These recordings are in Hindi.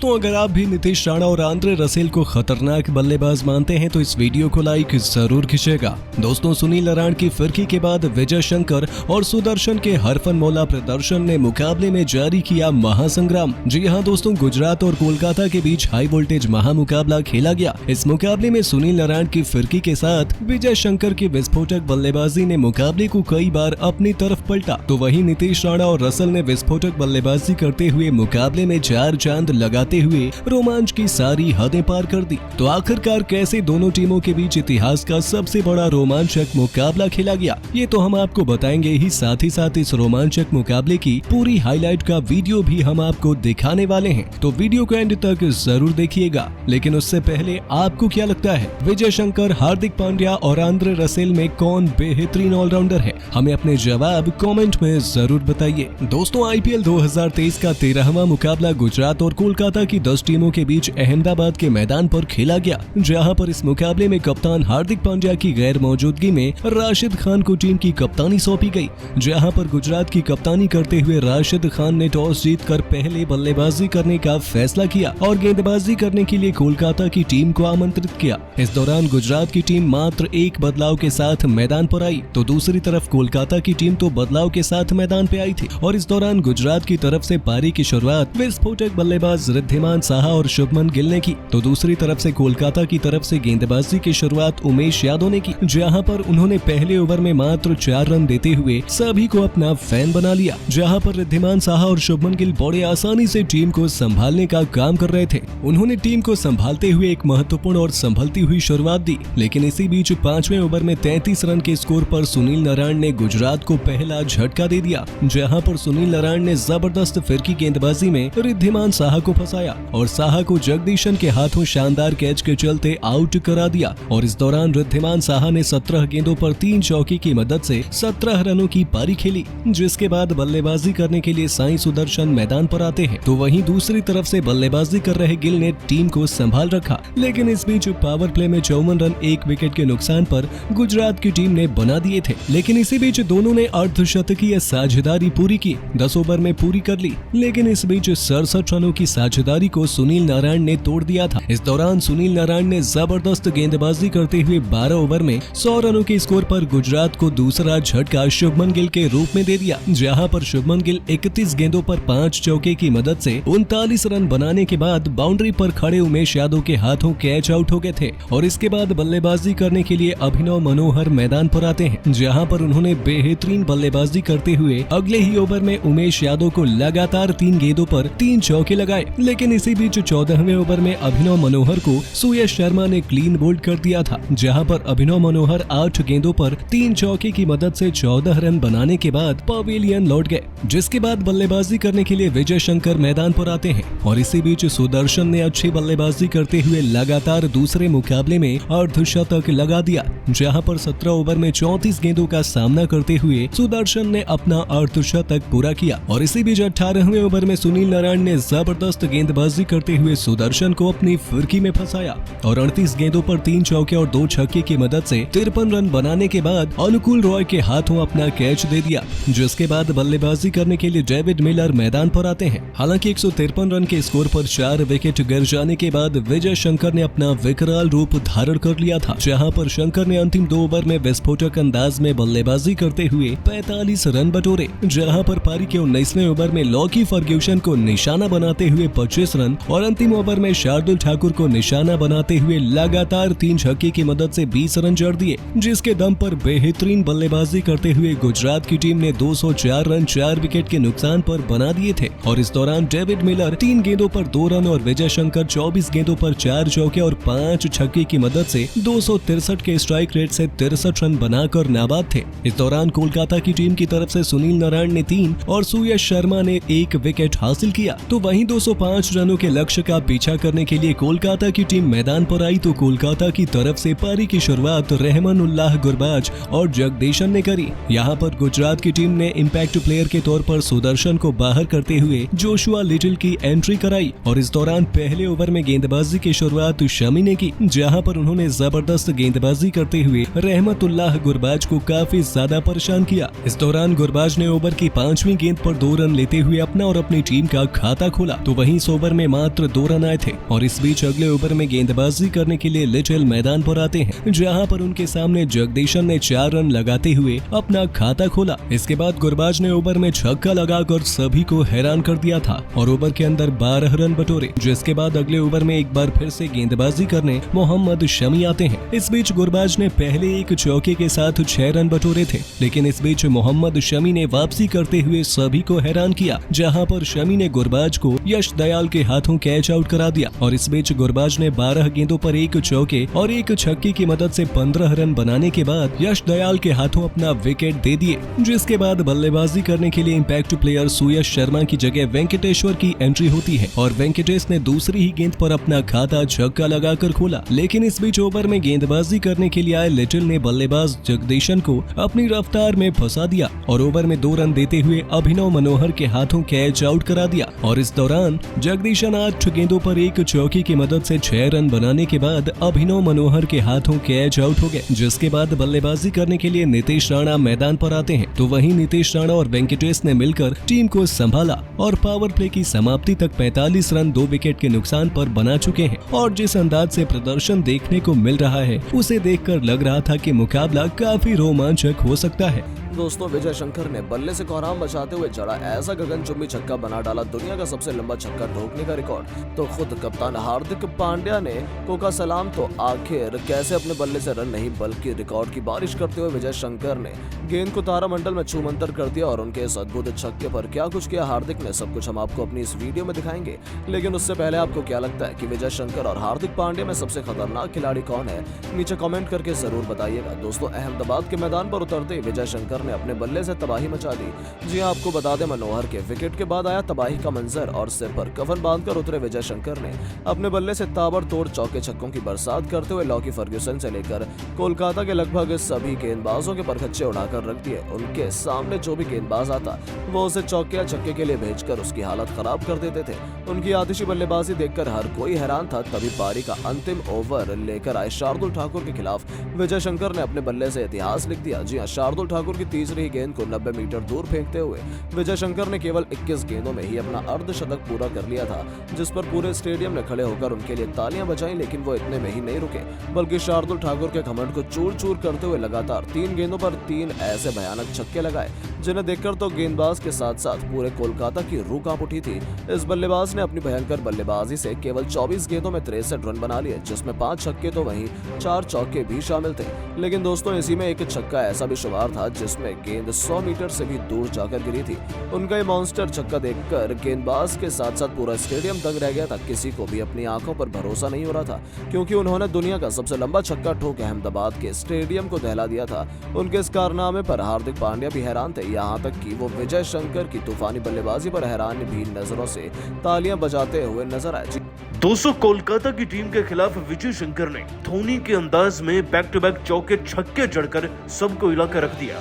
दोस्तों अगर आप भी नीतीश राणा और आंद्रे रसेल को खतरनाक बल्लेबाज मानते हैं तो इस वीडियो को लाइक जरूर खींचेगा। दोस्तों सुनील नारायण की फिरकी के बाद विजय शंकर और सुदर्शन के हरफनमौला प्रदर्शन ने मुकाबले में जारी किया महासंग्राम। जी हां दोस्तों, गुजरात और कोलकाता के बीच हाई वोल्टेज महामुकाबला खेला गया। इस मुकाबले में सुनील नारायण की फिरकी के साथ विजय शंकर की विस्फोटक बल्लेबाजी ने मुकाबले को कई बार अपनी तरफ पलटा, तो वहीं नीतीश राणा और रसल ने विस्फोटक बल्लेबाजी करते हुए मुकाबले में चार चांद लगाते हुए रोमांच की सारी हदें पार कर दी। तो आखिरकार कैसे दोनों टीमों के बीच इतिहास का सबसे बड़ा रोमांचक मुकाबला खेला गया, ये तो हम आपको बताएंगे ही साथ इस रोमांचक मुकाबले की पूरी हाईलाइट का वीडियो भी हम आपको दिखाने वाले हैं। तो वीडियो को एंड तक जरूर देखिएगा। लेकिन उससे पहले आपको क्या लगता है, विजय शंकर, हार्दिक पांड्या और आंद्रे रसेल में कौन बेहतरीन ऑलराउंडर है? हमें अपने जवाब कमेंट में जरूर बताइए। दोस्तों आईपीएल 2023 का 13वां मुकाबला गुजरात और कोलकाता की 10 टीमों के बीच अहमदाबाद के मैदान पर खेला गया, जहां पर इस मुकाबले में कप्तान हार्दिक पांड्या की गैर मौजूदगी में राशिद खान को टीम की कप्तानी सौंपी गई। जहां पर गुजरात की कप्तानी करते हुए राशिद खान ने टॉस जीतकर पहले बल्लेबाजी करने का फैसला किया और गेंदबाजी करने के लिए कोलकाता की टीम को आमंत्रित किया। इस दौरान गुजरात की टीम मात्र एक बदलाव के साथ मैदान पर आई, तो दूसरी तरफ कोलकाता की टीम तो बदलाव के साथ मैदान पे आई थी। और इस दौरान गुजरात की तरफ से पारी की शुरुआत विस्फोटक बल्लेबाज रिद्धिमान साहा और शुभमन गिल ने की, तो दूसरी तरफ से कोलकाता की तरफ से गेंदबाजी की शुरुआत उमेश यादव ने की, जहां पर उन्होंने पहले ओवर में मात्र 4 रन देते हुए सभी को अपना फैन बना लिया। जहां पर रिद्धिमान साहा और शुभमन गिल बड़े आसानी से टीम को संभालने का काम कर रहे थे। उन्होंने टीम को संभालते हुए एक महत्वपूर्ण और संभलती हुई शुरुआत दी। लेकिन इसी बीच 5वें ओवर में 33 रन के स्कोर पर सुनील नारायण ने गुजरात को पहला झटका दे दिया, जहां पर सुनील नारायण ने जबरदस्त फिरकी गेंदबाजी में रिद्धिमान साहा को फंसाया और साहा को जगदीशन के हाथों शानदार कैच के चलते आउट करा दिया। और इस दौरान रिद्धिमान साहा ने 17 गेंदों पर 3 चौके की मदद से 17 रनों की पारी खेली, जिसके बाद बल्लेबाजी करने के लिए साई सुदर्शन मैदान पर आते हैं। तो वहीं दूसरी तरफ से बल्लेबाजी कर रहे गिल ने टीम को संभाल रखा। लेकिन इस बीच पावर प्ले में 54 रन 1 विकेट के नुकसान पर गुजरात की टीम ने बना दिए थे। लेकिन इसी बीच दोनों ने अर्धशतकीय साझेदारी पूरी की, 10 ओवर में पूरी कर ली। लेकिन इस बीच 67 रनों की साझेदारी को सुनील नारायण ने तोड़ दिया था। इस दौरान सुनील नारायण ने जबरदस्त गेंदबाजी करते हुए 12 ओवर में 100 रनों के स्कोर पर गुजरात को दूसरा झटका शुभमन गिल के रूप में दे दिया, जहां पर शुभमन गिल 31 गेंदों पर 5 चौके की मदद से 39 रन बनाने के बाद बाउंड्री पर खड़े उमेश यादव के हाथों कैच आउट हो गए थे। और इसके बाद बल्लेबाजी करने के लिए अभिनव मनोहर मैदान पर आते हैं, जहां पर उन्होंने बेहतरीन बल्लेबाजी करते हुए अगले ही ओवर में उमेश यादव को लगातार 3 गेंदों पर 3 चौके लगाए। लेकिन इसी बीच 14वें ओवर में अभिनव मनोहर को सुयश शर्मा ने क्लीन बोल्ड कर दिया था, जहां पर अभिनव मनोहर 8 गेंदों पर 3 चौके की मदद से 14 रन बनाने के बाद पवेलियन लौट गए। जिसके बाद बल्लेबाजी करने के लिए विजय शंकर मैदान पर आते हैं और इसी बीच सुदर्शन ने अच्छी बल्लेबाजी करते हुए लगातार दूसरे मुकाबले में अर्धशतक लगा दिया, जहां पर 17 ओवर में 34 गेंदों का सामना करते हुए सुदर्शन ने अपना अर्धशतक पूरा किया। और इसी बीच 18वें ओवर में सुनील नारायण ने जबरदस्त गेंदबाजी करते हुए सुदर्शन को अपनी फिरकी में फंसाया और 38 गेंदों पर 3 चौके और 2 छक्के की मदद से 53 रन बनाने के बाद अनुकूल रॉय के हाथों अपना कैच दे दिया। जिसके बाद बल्लेबाजी करने के लिए डेविड मिलर मैदान पर आते हैं। हालांकि 153 रन के स्कोर पर 4 विकेट गिर जाने के बाद विजय शंकर ने अपना विकराल रूप धारण कर लिया था, जहां पर शंकर ने अंतिम 2 ओवर में विस्फोटक अंदाज में बल्लेबाजी करते हुए 45 रन बटोरे, जहां पर पारी के 19वें ओवर में लॉकी फर्ग्यूसन को निशाना बनाते हुए 25 रन और अंतिम ओवर में शार्दुल ठाकुर को निशाना बनाते हुए लगातार 3 छक्के की मदद से 20 रन जड़ दिए, जिसके दम पर बेहतरीन बल्लेबाजी करते हुए गुजरात की टीम ने 204 रन 4 विकेट के नुकसान पर बना दिए थे। और इस दौरान डेविड मिलर 3 गेंदों पर 2 रन और विजय शंकर 24 गेंदों पर 4 चौके और 5 छक्के की मदद से 263 के स्ट्राइक रेट से 63 रन बनाकर नाबाद थे। इस दौरान कोलकाता की टीम की तरफ से सुनील नारायण ने 3 और सुयश शर्मा ने 1 विकेट हासिल किया। तो वहीं 205 रनों के लक्ष्य का पीछा करने के लिए कोलकाता की टीम मैदान पर आई, तो कोलकाता की तरफ से पारी की शुरुआत रहमानुल्लाह गुरबाज और जगदीशन ने करी। यहाँ पर गुजरात की टीम ने इम्पैक्ट प्लेयर के तौर पर सुदर्शन को बाहर करते हुए जोशुआ लिटिल की एंट्री कराई। और इस दौरान पहले ओवर में गेंदबाजी की शुरुआत शमी ने की, जहां पर उन्होंने जबरदस्त गेंदबाजी करते हुए रहमतुल्लाह गुरबाज को काफी ज्यादा परेशान किया। इस दौरान गुरबाज ने ओवर की 5वीं गेंद पर 2 रन लेते हुए अपना और अपनी टीम का खाता खोला। तो वहीं 100 ओवर में मात्र 2 रन आए थे और इस बीच अगले ओवर में गेंदबाजी करने के लिए लिटिल मैदान पर आते हैं, जहां पर उनके सामने जगदीशन ने 4 रन लगाते हुए अपना खाता खोला। इसके बाद गुरबाज ने ओवर में छक्का लगाकर सभी को हैरान कर दिया था और ओवर के अंदर 12 रन बटोरे, जिसके बाद अगले ओवर में एक बार फिर से गेंदबाजी करने मोहम्मद शमी आते हैं। इस बीच गुरबाज ने पहले एक चौके के साथ 6 रन बटोरे थे, लेकिन इस बीच मोहम्मद शमी ने वापसी करते हुए सभी को हैरान किया, जहां पर शमी ने गुरबाज को यश दयाल के हाथों कैच आउट करा दिया और इस बीच गुरबाज ने 12 गेंदों पर एक चौके और एक छक्के की मदद से 15 रन बनाने के बाद यश दयाल के हाथों अपना विकेट दे दिए, जिसके बाद बल्लेबाजी करने के लिए इम्पैक्ट प्लेयर सुयश शर्मा की जगह वेंकटेश्वर की एंट्री होती है और वेंकटेश ने दूसरी ही गेंद पर अपना खाता छक्का लगाकर खोला। लेकिन इस बीच ओवर में गेंदबाजी करने के लिए आए लिटिल ने बल्लेबाज जगदीशन को अपनी रफ्तार में फंसा दिया और ओवर में 2 रन देते हुए अभिनव मनोहर के हाथों कैच आउट करा दिया और इस दौरान जगदीशन 8 गेंदों पर एक चौके की मदद से 6 रन बनाने के बाद अभिनव मनोहर के हाथों कैच आउट हो गए, जिसके बाद बल्लेबाजी करने के लिए नीतीश राणा मैदान पर आते हैं। तो वहीं नीतीश राणा और वेंकटेश ने मिलकर टीम को संभाला और पावर प्ले की समाप्ति तक 45 रन 2 विकेट के नुकसान पर बना चुके हैं और जिस अंदाज से प्रदर्शन देखने को मिल रहा है उसे देखकर लग रहा था कि मुकाबला काफी रोमांचक हो सकता है। दोस्तों, विजय शंकर ने बल्ले से कोहराम बचाते हुए जड़ा ऐसा गगनचुंबी छक्का बना डाला, दुनिया का सबसे लंबा छक्का ठोकने का रिकॉर्ड तो खुद कप्तान हार्दिक पांड्या ने को का सलाम। तो आखिर कैसे अपने बल्ले से रन नहीं बल्कि रिकॉर्ड की बारिश करते हुए विजय शंकर ने गेंद को तारामंडल में छूमंतर कर दिया और उनके इस अद्भुत छक्के पर क्या कुछ किया हार्दिक ने, सब कुछ हम आपको अपनी इस वीडियो में दिखाएंगे। लेकिन उससे पहले आपको क्या लगता है कि विजय शंकर और हार्दिक पांड्या में सबसे खतरनाक खिलाड़ी कौन है? नीचे कमेंट करके जरूर बताइएगा। दोस्तों, अहमदाबाद के मैदान पर उतरते विजय शंकर ने अपने बल्ले से तबाही मचा दी। जी हां, आपको बता दें, मनोहर के विकेट के बाद आया तबाही का मंजर और सिर पर कफन बांधकर उतरे विजय शंकर ने अपने बल्ले से ताबड़तोड़ चौके छक्कों की बरसात करते हुए लॉकी फर्ग्यूसन से लेकर कोलकाता के लगभग सभी गेंदबाजों के परखच्चे उड़ाकर रख दिए। उनके सामने जो भी गेंदबाज आता वो उसे चौके या छक्के के लिए भेजकर उसकी हालत खराब कर देते थे। उनकी आतिशी बल्लेबाजी देखकर हर कोई हैरान था। तभी पारी का अंतिम ओवर लेकर आए शार्दुल ठाकुर के खिलाफ विजय शंकर ने अपने बल्ले से इतिहास लिख दिया। जी हां, शार्दुल ठाकुर की तीसरी गेंद को 90 मीटर दूर फेंकते हुए विजय शंकर ने केवल 21 गेंदों में ही अपना अर्धशतक पूरा कर लिया था, जिस पर पूरे स्टेडियम ने खड़े होकर उनके लिए तालियां बजाई। लेकिन वो इतने में ही नहीं रुके, बल्कि शार्दुल ठाकुर के घमंड को चूर चूर करते हुए लगातार 3 गेंदों पर 3 ऐसे भयानक छक्के लगाए जिन्हें देखकर तो गेंदबाज के साथ साथ पूरे कोलकाता की रूह कांप उठी थी। इस बल्लेबाज ने अपनी भयंकर बल्लेबाजी से केवल 24 गेंदों में 63 रन बना लिए, जिसमें 5 छक्के तो वहीं 4 चौके भी शामिल थे। लेकिन दोस्तों, इसी में एक छक्का ऐसा भी शुमार था जिसमें गेंद 100 मीटर से भी दूर जाकर गिरी थी। उनका ये मॉन्स्टर छक्का देखकर गेंदबाज के साथ साथ पूरा स्टेडियम दंग रह गया था। किसी को भी अपनी आंखों पर भरोसा नहीं हो रहा था, क्योंकि उन्होंने दुनिया का सबसे लंबा छक्का ठोक अहमदाबाद के स्टेडियम को दहला दिया था। उनके इस कारनामे पर हार्दिक पांड्या भी हैरान थे, यहाँ तक कि वो विजय शंकर की तूफानी बल्लेबाजी पर हैरान भी नजरों से तालियां बजाते हुए नजर आए। दोस्तों, कोलकाता की टीम के खिलाफ विजय शंकर ने धोनी के अंदाज में बैक टू बैक चौके छक्के जड़कर सबको हिला कर रख दिया।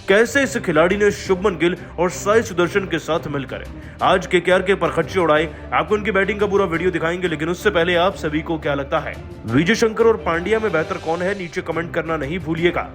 कैसे इस खिलाड़ी ने शुभमन गिल और साई सुदर्शन के साथ मिलकर आज केकेआर के परखच्चे उड़ाए। आपको उनकी बैटिंग का पूरा वीडियो दिखाएंगे, लेकिन उससे पहले आप सभी को क्या लगता है विजय शंकर और पांड्या में बेहतर कौन है? नीचे कमेंट करना नहीं भूलिएगा।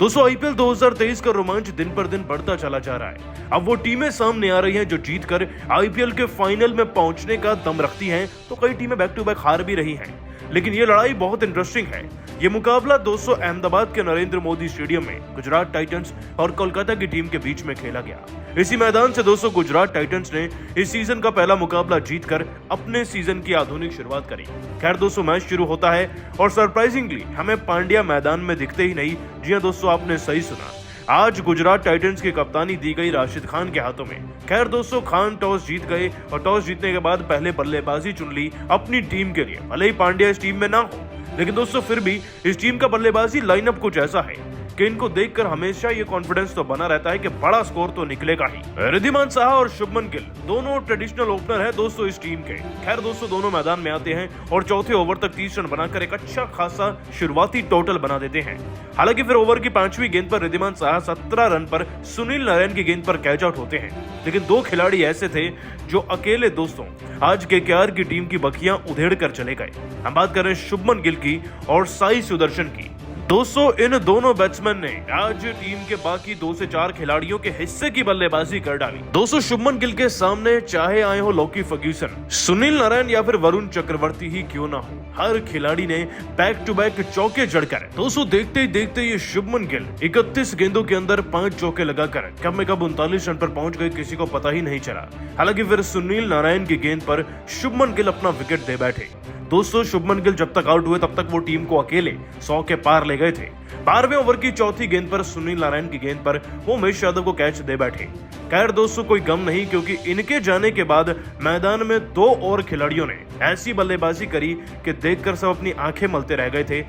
दोस्तों, आईपीएल 2023 का रोमांच दिन पर दिन बढ़ता चला जा रहा है। अब वो टीमें सामने आ रही हैं जो जीतकर आईपीएल के फाइनल में पहुंचने का दम रखती हैं, तो कई टीमें बैक टू बैक हार भी रही हैं। लेकिन ये लड़ाई बहुत इंटरेस्टिंग है। ये मुकाबला दोस्तों अहमदाबाद के नरेंद्र मोदी स्टेडियम में गुजरात टाइटंस और कोलकाता की टीम के बीच में खेला गया। इसी मैदान से दोस्तों गुजरात टाइटंस ने इस सीजन का पहला मुकाबला जीतकर अपने सीजन की आधुनिक शुरुआत करी। खैर दोस्तों, मैच शुरू होता है और सरप्राइजिंगली हमें पांड्या मैदान में दिखते ही नहीं। जी हां दोस्तों, आपने सही सुना, आज गुजरात टाइटंस की कप्तानी दी गई राशिद खान के हाथों में। खैर दोस्तों, खान टॉस जीत गए और टॉस जीतने के बाद पहले बल्लेबाजी चुन ली अपनी टीम के लिए। भले ही पांड्या इस टीम में ना हो, लेकिन दोस्तों फिर भी इस टीम का बल्लेबाजी लाइनअप कुछ ऐसा है कि इनको देखकर हमेशा ये कॉन्फिडेंस तो बना रहता है कि बड़ा स्कोर तो निकलेगा ही। रिद्धिमान साहा और शुभमन गिल दोनों ट्रेडिशनल ओपनर है दोस्तों इस टीम के। खैर दोस्तों, दोनों मैदान में आते हैं और चौथे ओवर तक 30 रन बनाकर एक अच्छा खासा शुरुआती टोटल बना देते हैं। हालांकि फिर ओवर की 5वीं गेंद पर रिद्धिमान साहा 17 रन पर सुनील नारायण की गेंद पर कैच आउट होते हैं। लेकिन 2 खिलाड़ी ऐसे थे जो अकेले दोस्तों आज केकेआर की टीम की बखियां उधेड़ कर चले गए। हम बात कर रहे हैं शुभमन गिल की और साई सुदर्शन की। दोस्तों इन दोनों बैट्समैन ने आज टीम के बाकी 2 से 4 खिलाड़ियों के हिस्से की बल्लेबाजी कर डाली। दोस्तों शुभमन गिल के सामने चाहे आए हो लॉकी फर्ग्यूसन, सुनील नारायण या फिर वरुण चक्रवर्ती ही क्यों ना हो, हर खिलाड़ी ने बैक टू बैक चौके जड़कर दोस्तों देखते ही देखते ये शुभमन गिल 31 गेंदों के अंदर 5 चौके लगाकर कब में कब 39 रन पर पहुंच गए, किसी को पता ही नहीं चला। हालांकि फिर सुनील नारायण की गेंद पर शुभमन गिल अपना विकेट दे बैठे। दोस्तों शुभमन गिल जब तक आउट हुए तब तक वो टीम को अकेले 100 के पार ले गए थे। 12वें ओवर की चौथी गेंद पर सुनील नारायण की गेंद पर वो उमेश यादव को कैच दे बैठे। खैर दोस्तों कोई गम नहीं, क्योंकि इनके जाने के बाद मैदान में 2 और खिलाड़ियों ने ऐसी बल्लेबाजी करी कि देखकर सब अपनी आंखें मलते रह गए थे